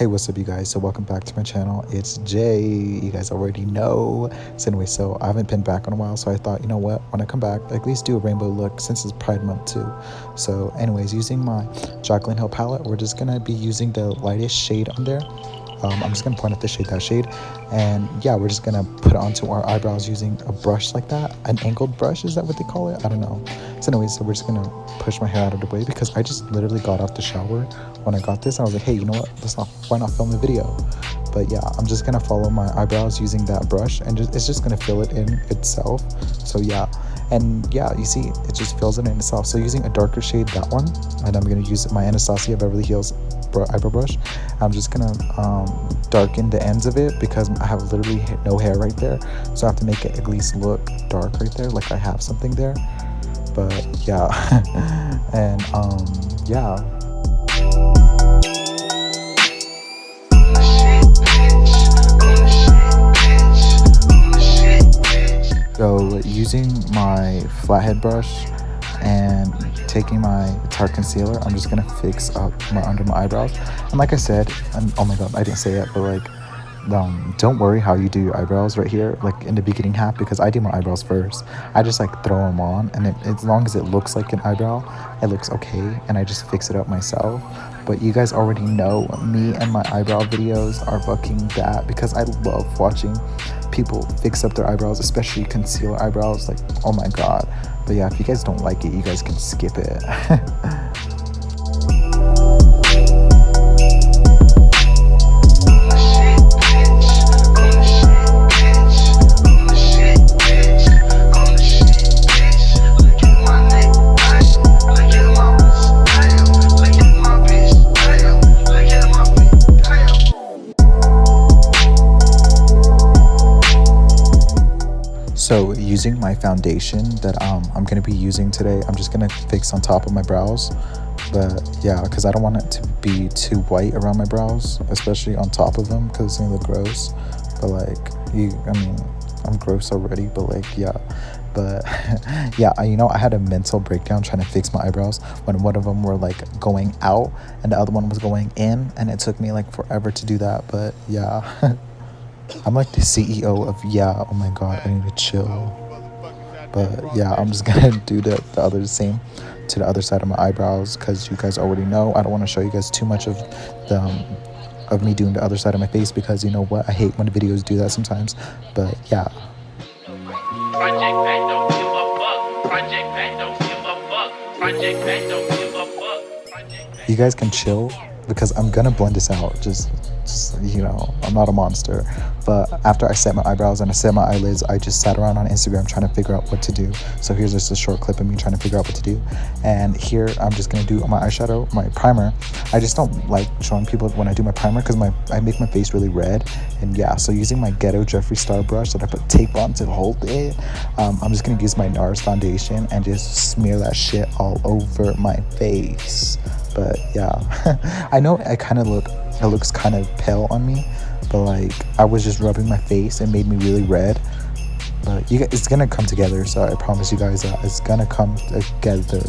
Hey, what's up, you guys? So welcome back to my channel. It's Jay. You guys already know. So anyway, so I haven't been back in a while, so I thought, you know what, when I come back, at least do a rainbow look since it's Pride Month too. So anyways, using my Jaclyn Hill palette, we're just gonna be using the lightest shade on there. I'm just gonna point out that shade, and yeah, we're just gonna put it onto our eyebrows using a brush like that, an angled brush. Is that what they call it? I don't know. So anyways, so we're just gonna push my hair out of the way because I just literally got off the shower when I got this. And I was like, hey, you know what? Why not film a video? But yeah, I'm just gonna follow my eyebrows using that brush, and it's just gonna fill it in itself. So yeah. And yeah, you see, it just fills it in itself. So using a darker shade, that one, and I'm gonna use my Anastasia Beverly Hills eyebrow brush. I'm just gonna darken the ends of it because I have literally no hair right there, so I have to make it at least look dark right there, like I have something there. But yeah, and yeah. So using my flathead brush and taking my Tarte concealer, I'm just gonna fix up under my eyebrows. And like I said, and oh my god, I didn't say it, but like, don't worry how you do your eyebrows right here, like in the beginning half, because I do my eyebrows first. I just like throw them on, and as long as it looks like an eyebrow, it looks okay, and I just fix it up myself. But you guys already know me and my eyebrow videos are fucking that, because I love watching people fix up their eyebrows, especially concealer eyebrows. Like, oh my god. But yeah, if you guys don't like it, you guys can skip it. So using my foundation that I'm going to be using today, I'm just going to fix on top of my brows. But yeah, because I don't want it to be too white around my brows, especially on top of them, because it's going to look gross. But like, I mean, I'm gross already, but like, yeah. But yeah, I had a mental breakdown trying to fix my eyebrows when one of them were like going out and the other one was going in, and it took me like forever to do that. But yeah. I'm like the CEO of yeah, oh my god, I need to chill. But yeah, I'm just gonna do the other same to the other side of my eyebrows, because you guys already know I don't want to show you guys too much of the of me doing the other side of my face, because you know what, I hate when the videos do that sometimes. But yeah. You guys can chill because I'm gonna blend this out. Just I'm not a monster. But after I set my eyebrows and I set my eyelids, I just sat around on Instagram trying to figure out what to do. So here's just a short clip of me trying to figure out what to do. And here I'm just gonna do my eyeshadow, my primer. I just don't like showing people when I do my primer because I make my face really red. And yeah, so using my Ghetto Jeffree Star brush that I put tape on to hold it, I'm just gonna use my NARS foundation and just smear that shit all over my face. But yeah, I know it looks kind of pale on me, but like, I was just rubbing my face and made me really red. But it's gonna come together, so I promise you guys that it's gonna come together.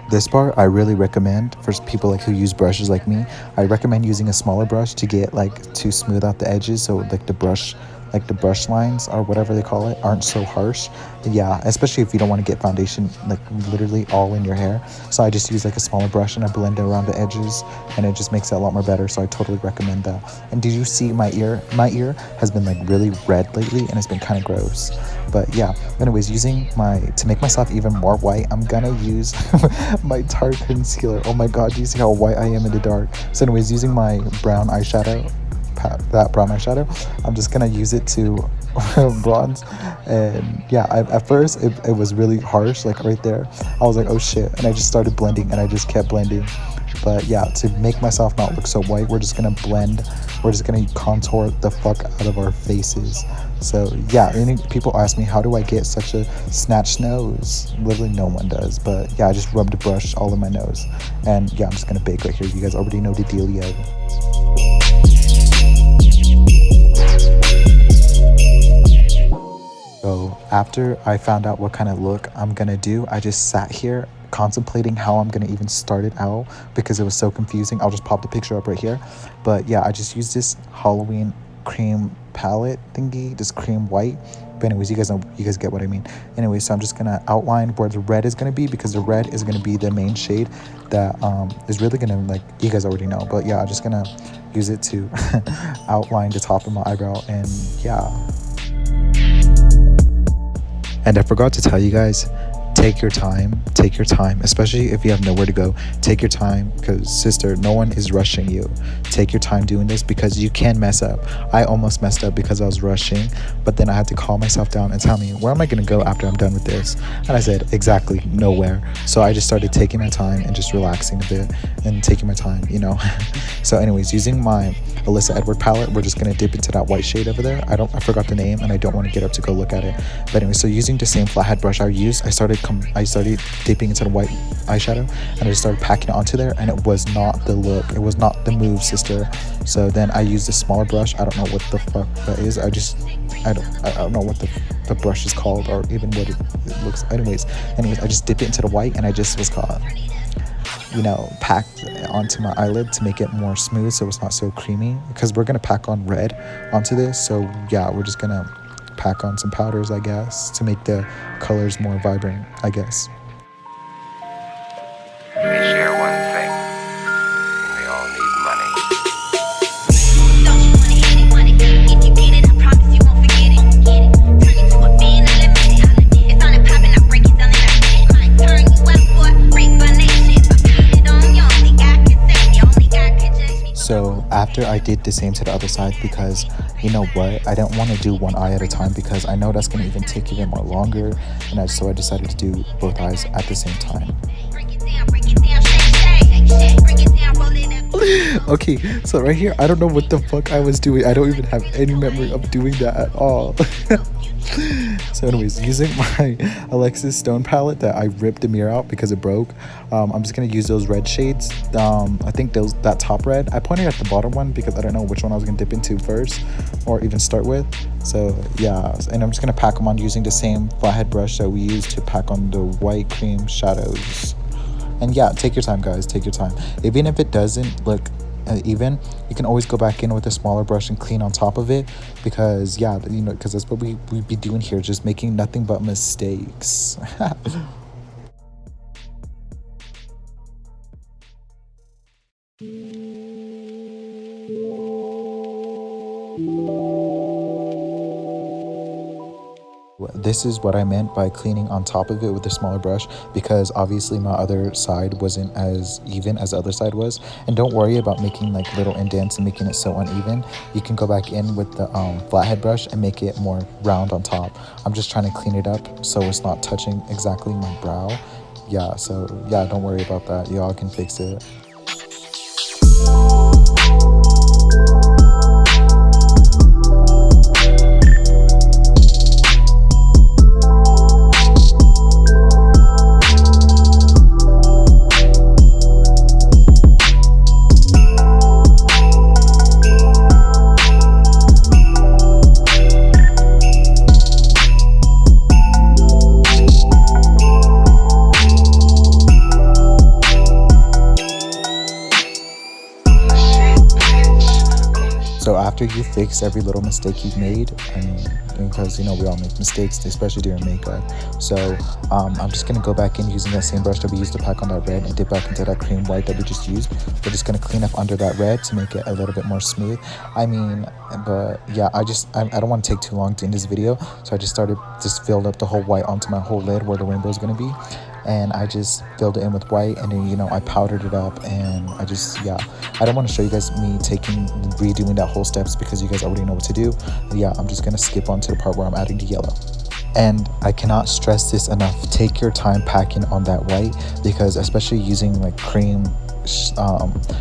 This part I really recommend for people like who use brushes like me. I recommend using a smaller brush to get to smooth out the edges, so like the brush lines or whatever they call it aren't so harsh. Yeah, especially if you don't want to get foundation like literally all in your hair. So I just use like a smaller brush and I blend it around the edges, and it just makes it a lot more better. So I totally recommend that. And did you see my ear? My ear has been like really red lately, and it's been kind of gross. But yeah, anyways, to make myself even more white, I'm gonna use my Tarte concealer. Oh my god, do you see how white I am in the dark? So anyways, using my brown eyeshadow, I'm just gonna use it to bronze. And yeah, at first it was really harsh, like right there. I was like, oh shit, and I just started blending, and I just kept blending. But yeah, to make myself not look so white, we're just gonna contour the fuck out of our faces. So yeah, people ask me, how do I get such a snatched nose? Literally no one does. But yeah, I just rubbed a brush all in my nose, and yeah, I'm just gonna bake right here. You guys already know the dealio. after I found out what kind of look I'm gonna do, I just sat here contemplating how I'm gonna even start it out because it was so confusing. I'll just pop the picture up right here. But yeah, I just used this Halloween cream palette thingy, this cream white. But anyways, you guys get what I mean. Anyway, so I'm just gonna outline where the red is gonna be, because the red is gonna be the main shade that is really gonna, like, you guys already know. But yeah, I'm just gonna use it to outline the top of my eyebrow. And yeah, and I forgot to tell you guys, take your time, especially if you have nowhere to go. Take your time, because sister, no one is rushing you. Take your time doing this, because you can mess up. I almost messed up because I was rushing, but then I had to calm myself down and tell me, where am I going to go after I'm done with this? And I said, exactly nowhere. So I just started taking my time and just relaxing a bit and taking my time, you know. So anyways, using my Alyssa Edward palette, we're just going to dip into that white shade over there. I forgot the name and I don't want to get up to go look at it. But anyway, so using the same flathead brush I started dipping into the white eyeshadow, and I just started packing it onto there, and it was not the look, it was not the move, sister. So then I used a smaller brush. I don't know what the fuck that is. I don't know what the brush is called, or even what it looks. Anyways, I just dipped it into the white, and I just was caught, you know, packed onto my eyelid to make it more smooth, so it's not so creamy, because we're gonna pack on red onto this. So yeah, we're just gonna pack on some powders, I guess, to make the colors more vibrant, I guess. They share one thing. They all need money. Don't you want it, want it? If you get it, I promise you won't forget it. Get it. Turn it to a bin, I'll admit it. It's on and popping, I break it down and I get it. Might turn you out for a break by nation. If I beat it on you, only God can save me. Only God can judge me. So after I did the same to the other side, because you know what, I didn't want to do one eye at a time, because I know that's going to even take even more longer, and so I decided to do both eyes at the same time. Okay, so right here, I don't know what the fuck I was doing. I don't even have any memory of doing that at all. So anyways, using my Alexis Stone palette that I ripped the mirror out because it broke, I'm just gonna use those red shades. I think that top red, I pointed at the bottom one because I don't know which one I was gonna dip into first or even start with. So yeah, and I'm just gonna pack them on using the same flathead brush that we used to pack on the white cream shadows. And yeah, take your time, guys, take your time. Even if it doesn't look even, you can always go back in with a smaller brush and clean on top of it, because yeah, you know, because that's what we be doing here, just making nothing but mistakes. This is what I meant by cleaning on top of it with a smaller brush, because obviously my other side wasn't as even as the other side was. And don't worry about making like little indents and making it so uneven. You can go back in with the flathead brush and make it more round on top. I'm just trying to clean it up so it's not touching exactly my brow. Yeah, so yeah, don't worry about that, y'all can fix it. So after you fix every little mistake you've made, because you know we all make mistakes, especially during makeup. So I'm just gonna go back in using that same brush that we used to pack on that red and dip back into that cream white that we just used. We're just gonna clean up under that red to make it a little bit more smooth. But yeah, I don't want to take too long doing this video, so I just filled up the whole white onto my whole lid where the rainbow is gonna be. And I just filled it in with white, and then, you know, I powdered it up, and I don't want to show you guys me redoing that whole steps, because you guys already know what to do. Yeah, I'm just gonna skip on to the part where I'm adding the yellow. And I cannot stress this enough, take your time packing on that white, because especially using like cream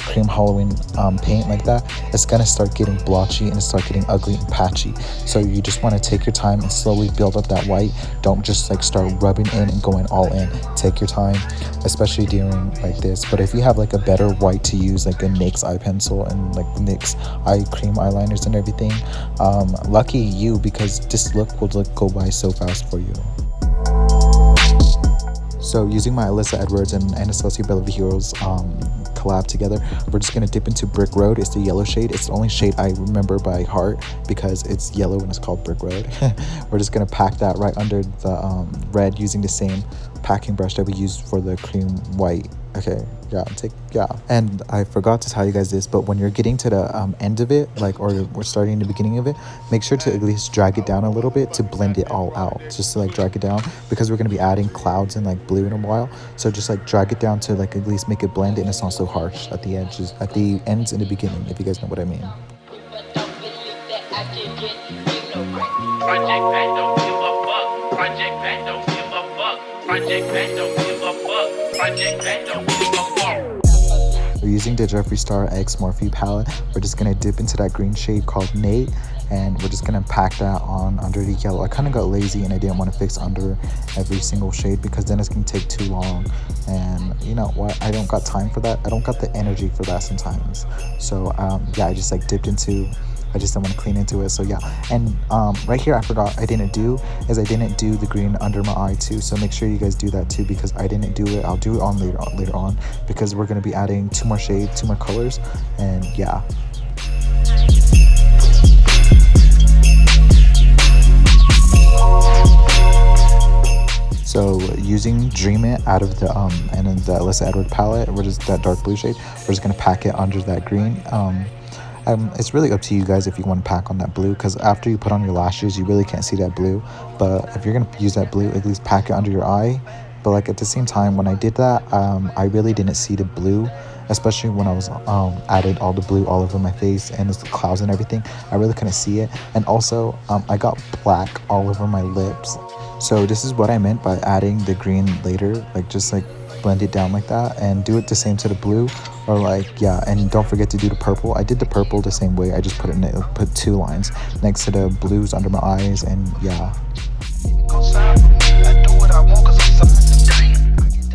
cream Halloween paint like that, it's gonna start getting blotchy and start getting ugly and patchy. So you just want to take your time and slowly build up that white. Don't just like start rubbing in and going all in. Take your time, especially during like this. But if you have like a better white to use, like a NYX eye pencil and like NYX eye cream eyeliners and everything, lucky you, because this look will go by so fast for you. So using my Alyssa Edwards and Anastasia Bellaviro's collab together, we're just gonna dip into Brick Road. It's the yellow shade. It's the only shade I remember by heart because it's yellow and it's called Brick Road. We're just gonna pack that right under the red using the same packing brush that we used for the cream white. Okay, yeah. And I forgot to tell you guys this, but when you're getting to the end of it, like, or we're starting the beginning of it, make sure to at least drag it down a little bit to blend it all out. Just to like drag it down, because we're gonna be adding clouds and like blue in a while. So just like drag it down to like at least make it blend and it's not so harsh at the edges, at the ends and the beginning, if you guys know what I mean. Project Pat don't give a fuck. Project Pat don't give a fuck. Project Pat don't give a fuck. Project Pat don't give a fuck. We're using the Jeffree Star X Morphe palette. We're just gonna dip into that green shade called Nate, and we're just gonna pack that on under the yellow. I kind of got lazy and I didn't want to fix under every single shade because then it's gonna take too long, and you know what, I don't got time for that. I don't got the energy for that sometimes. So yeah, I just like dipped into, I just don't want to clean into it. So yeah, and right here I forgot I didn't do the green under my eye too. So make sure you guys do that too, because I didn't do it. I'll do it on later on because we're gonna be adding two more shades, two more colors, and yeah. So using Dream It out of the and then the Alyssa Edwards palette, we're just that dark blue shade. We're just gonna pack it under that green. It's really up to you guys if you want to pack on that blue, because after you put on your lashes you really can't see that blue, but if you're gonna use that blue, at least pack it under your eye. But like at the same time, when I did that, I really didn't see the blue, especially when I was added all the blue all over my face and the clouds and everything. I really couldn't see it. And also I got black all over my lips. So this is what I meant by adding the green later, like just like blend it down like that and do it the same to the blue, or like, yeah, and don't forget to do the purple. I did the purple the same way. I just put two lines next to the blues under my eyes, and yeah.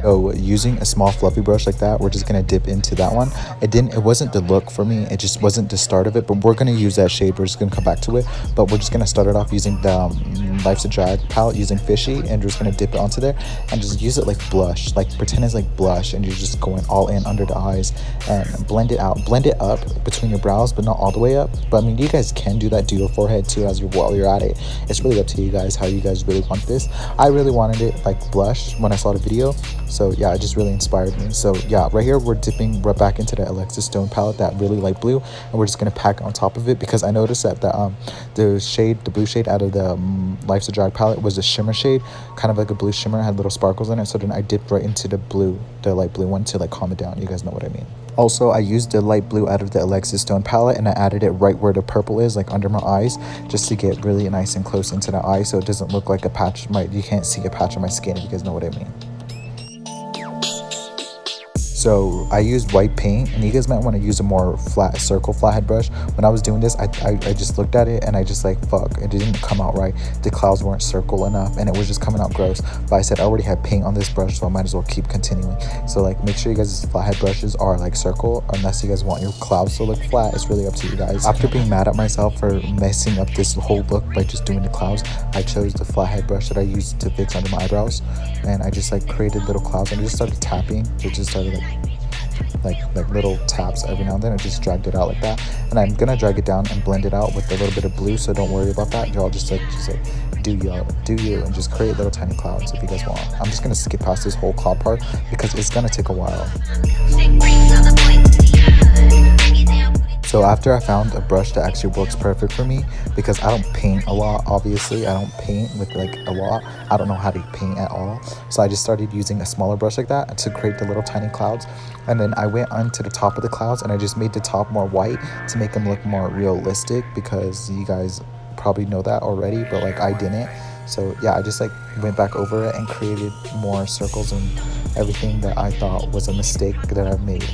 So using a small fluffy brush like that, we're just gonna dip into that one. It wasn't the look for me, it just wasn't the start of it, but we're gonna use that shade. We're just gonna come back to it, but we're just gonna start it off using the Life's a Drag palette using Fishy, and we're just gonna dip it onto there and just use it like blush, like pretend it's like blush, and you're just going all in under the eyes and blend it out, blend it up between your brows, but not all the way up. But I mean, you guys can do that, do your forehead too while you're at it. It's really up to you guys how you guys really want this. I really wanted it like blush when I saw the video. So yeah, it just really inspired me. So yeah, right here we're dipping right back into the Alexis Stone palette, that really light blue, and we're just gonna pack on top of it, because I noticed that the blue shade out of the Life's a Drag palette was a shimmer shade, kind of like a blue shimmer, had little sparkles in it. So then I dipped right into the light blue one to like calm it down. You guys know what I mean. Also, I used the light blue out of the Alexis Stone palette, and I added it right where the purple is, like under my eyes, just to get really nice and close into the eye, so it doesn't look like a patch. You can't see a patch on my skin, if you guys know what I mean. So I used white paint, and you guys might want to use a more flathead brush. When I was doing this, I just looked at it and I just like, fuck, it didn't come out right. The clouds weren't circle enough and it was just coming out gross. But I said I already had paint on this brush, so I might as well keep continuing. So like, make sure you guys' flathead brushes are like circle, unless you guys want your clouds to look flat. It's really up to you guys. After being mad at myself for messing up this whole look by just doing the clouds, I chose the flathead brush that I used to fix under my eyebrows, and I just like created little clouds, and I just started tapping. It just started like little taps every now and then. I just dragged it out like that, and I'm gonna drag it down and blend it out with a little bit of blue, so don't worry about that. Y'all just like do you, and just create little tiny clouds if you guys want. I'm just gonna skip past this whole cloud part because it's gonna take a while. So after I found a brush that actually works perfect for me, because I don't paint a lot, obviously I don't paint with like a lot, I don't know how to paint at all, so I just started using a smaller brush like that to create the little tiny clouds. And then I went onto the top of the clouds and I just made the top more white to make them look more realistic, because you guys probably know that already, but like I didn't. So yeah, I just like went back over it and created more circles and everything that I thought was a mistake that I've made.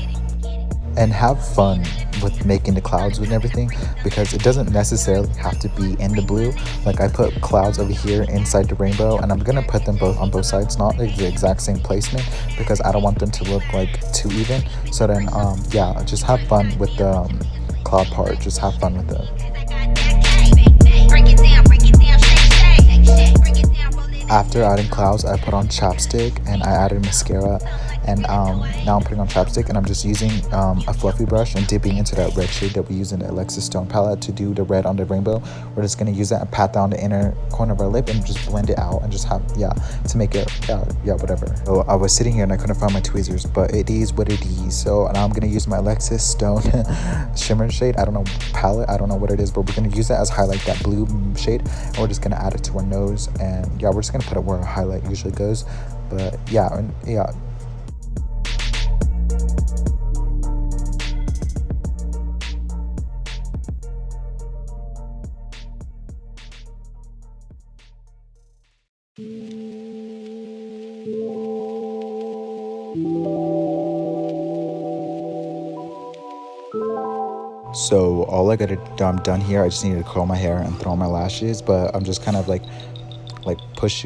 And have fun with making the clouds and everything, because it doesn't necessarily have to be in the blue. Like I put clouds over here inside the rainbow, and I'm gonna put them both on both sides, not like the exact same placement, because I don't want them to look like too even. So then yeah, just have fun with the cloud part. Just have fun with it. Break it down, shake, break it down, roll it. After adding clouds, I put on chapstick and I added mascara, and now I'm putting on chapstick, and I'm just using a fluffy brush and dipping into that red shade that we use in the Alexis Stone palette to do the red on the rainbow. We're just going to use that and pat down the inner corner of our lip and just blend it out and just have, yeah, to make it, yeah, whatever. So I was sitting here and I couldn't find my tweezers, but it is what it is. So now I'm going to use my Alexis Stone shimmer shade. I don't know, palette, I don't know what it is, but we're going to use that as highlight, that blue shade, and we're just going to add it to our nose. And yeah, we're just going to put it where our highlight usually goes. But yeah, and yeah. So all I gotta do, I'm done here. I just need to curl my hair and throw on my lashes, but I'm just kind of like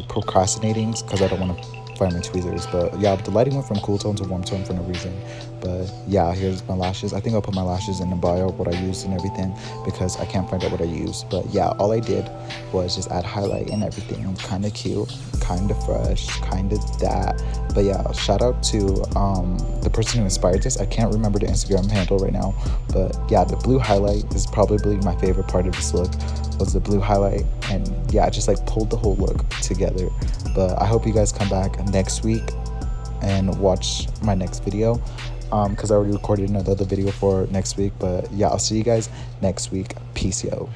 procrastinating because I don't want to find my tweezers. But yeah, the lighting went from cool tone to warm tone for no reason. But yeah, here's my lashes. I think I'll put my lashes in the bio, what I used and everything, because I can't find out what I used. But yeah, all I did was just add highlight and everything. It was kind of cute, kind of fresh, kind of that. But yeah, shout out to the person who inspired this. I can't remember the Instagram handle right now, but yeah, the blue highlight is probably my favorite part of this look, was the blue highlight. And yeah, I just like pulled the whole look together. But I hope you guys come back next week and watch my next video, because I already recorded another video for next week. But yeah, I'll see you guys next week. Peace, yo.